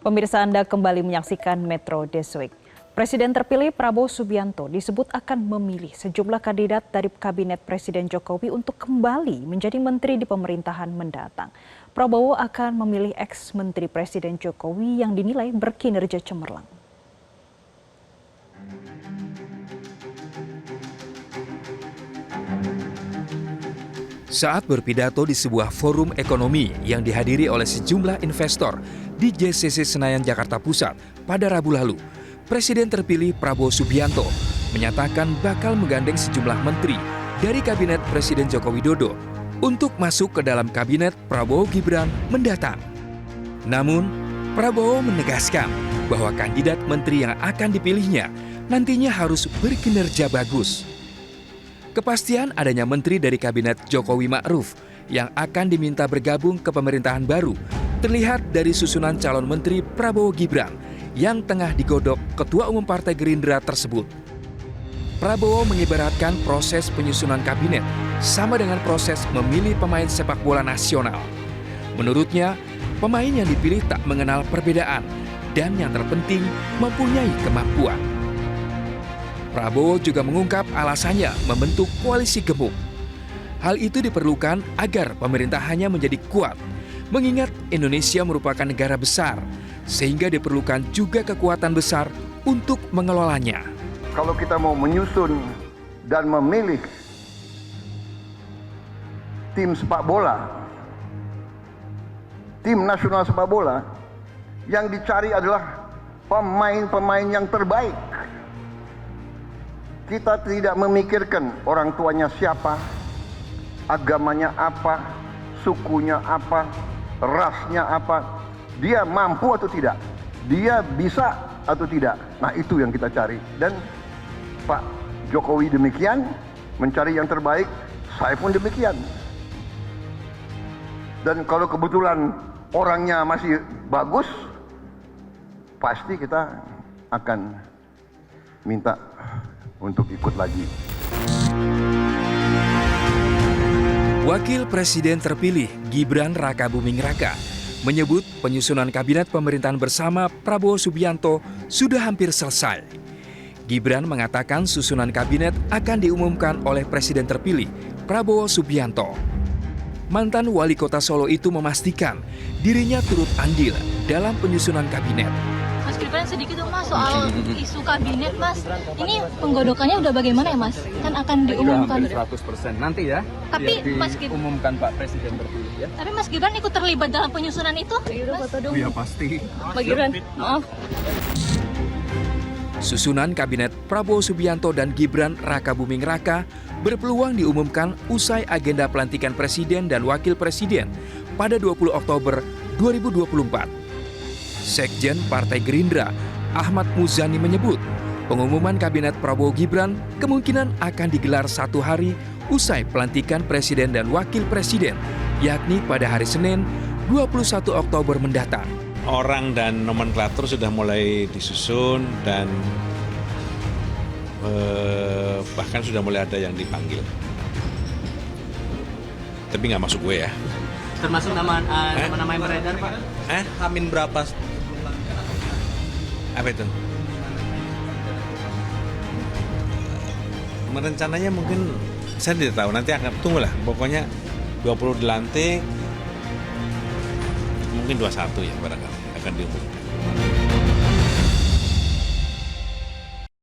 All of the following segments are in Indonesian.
Pemirsa, Anda kembali menyaksikan Metro This Week. Presiden terpilih Prabowo Subianto disebut akan memilih sejumlah kandidat dari Kabinet Presiden Jokowi untuk kembali menjadi menteri di pemerintahan mendatang. Prabowo akan memilih ex-menteri Presiden Jokowi yang dinilai berkinerja cemerlang. Saat berpidato di sebuah forum ekonomi yang dihadiri oleh sejumlah investor di JCC Senayan, Jakarta Pusat pada Rabu lalu, Presiden terpilih Prabowo Subianto menyatakan bakal menggandeng sejumlah menteri dari Kabinet Presiden Joko Widodo untuk masuk ke dalam Kabinet Prabowo Gibran mendatang. Namun, Prabowo menegaskan bahwa kandidat menteri yang akan dipilihnya nantinya harus berkinerja bagus. Kepastian adanya menteri dari Kabinet Jokowi Ma'ruf yang akan diminta bergabung ke pemerintahan baru terlihat dari susunan calon menteri Prabowo Gibran yang tengah digodok Ketua Umum Partai Gerindra tersebut. Prabowo mengibaratkan proses penyusunan kabinet sama dengan proses memilih pemain sepak bola nasional. Menurutnya, pemain yang dipilih tak mengenal perbedaan dan yang terpenting mempunyai kemampuan. Prabowo juga mengungkap alasannya membentuk koalisi gemuk. Hal itu diperlukan agar pemerintahannya menjadi kuat, mengingat Indonesia merupakan negara besar, sehingga diperlukan juga kekuatan besar untuk mengelolanya. Kalau kita mau menyusun dan memilih tim sepak bola, tim nasional sepak bola, yang dicari adalah pemain-pemain yang terbaik. Kita tidak memikirkan orang tuanya siapa, agamanya apa, sukunya apa, rasnya apa, dia mampu atau tidak, dia bisa atau tidak. Nah, itu yang kita cari. Dan Pak Jokowi demikian, mencari yang terbaik, saya pun demikian. Dan kalau kebetulan orangnya masih bagus, pasti kita akan minta untuk ikut lagi. Wakil Presiden terpilih Gibran Rakabuming Raka menyebut penyusunan kabinet pemerintahan bersama Prabowo Subianto sudah hampir selesai. Gibran mengatakan susunan kabinet akan diumumkan oleh Presiden terpilih Prabowo Subianto. Mantan wali kota Solo itu memastikan dirinya turut andil dalam penyusunan kabinet. Mas Gibran, sedikit dong Mas soal isu kabinet Mas. Ini penggodokannya udah bagaimana ya Mas? Kan akan diumumkan. Udah hampir 100% nanti ya. Tapi Mas Gibran diumumkan Pak Presiden terpilih ya. Tapi Mas Gibran ikut terlibat dalam penyusunan itu? Mas? Iya pasti. Mas Gibran, maaf. Susunan kabinet Prabowo Subianto dan Gibran Rakabuming Raka berpeluang diumumkan usai agenda pelantikan Presiden dan Wakil Presiden pada 20 Oktober 2024. Sekjen Partai Gerindra, Ahmad Muzani menyebut pengumuman kabinet Prabowo Gibran kemungkinan akan digelar satu hari usai pelantikan Presiden dan Wakil Presiden, yakni pada hari Senin 21 Oktober mendatang. Orang dan nomenklatur sudah mulai disusun dan bahkan sudah mulai ada yang dipanggil. Tapi nggak masuk gue ya. Termasuk nama-nama yang beredar, Pak? Hamin berapa? Apa itu? Rencananya mungkin saya tidak tahu, nanti akan tunggulah. Pokoknya 20 dilantik, mungkin 21 ya barangkali akan diumumkan.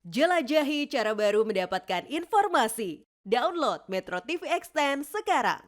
Jelajahi cara baru mendapatkan informasi. Download Metro TV Extend sekarang.